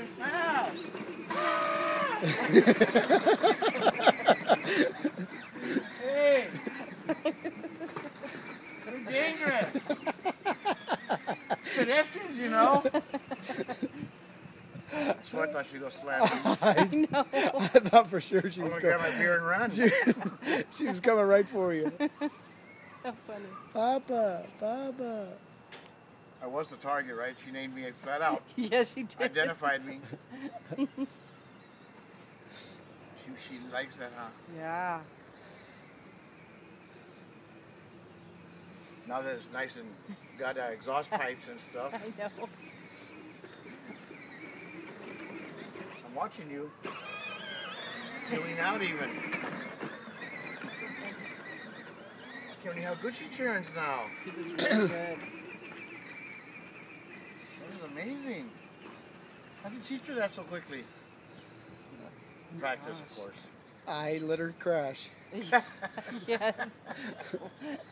going fast. Hey. They're dangerous. Pedestrians, you know. So I thought she'd go slap me. I thought for sure she I'm was gonna grab my beer and run. She was coming right for you. How funny. Papa, Papa. I was the target, right? She named me flat out. Yes, she did. Identified me. She likes that, huh? Yeah. Now that it's nice and got exhaust pipes and stuff. I know. I'm watching you. Doing out even. Can't believe how good she turns now. She did really good. That is amazing. How did she do that so quickly? Practice, of course. I let her crash. Yes.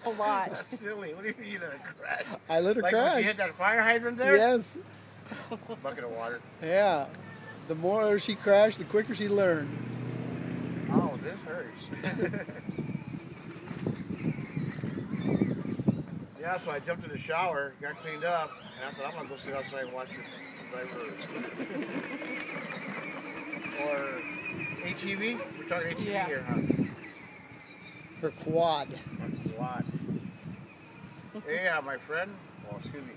A lot. That's silly. What do you mean you let her crash? I let her Like when crash. she hit that fire hydrant there? Yes. Bucket of water. Yeah. The more she crashed, the quicker she learned. Oh, this hurts. Yeah, so I jumped in the shower, got cleaned up, and I thought I'm gonna go sit outside and watch the driver. Or HEV? We're talking HEV Yeah. here, huh? Her quad. A lot. Hey, my friend. Oh, excuse me.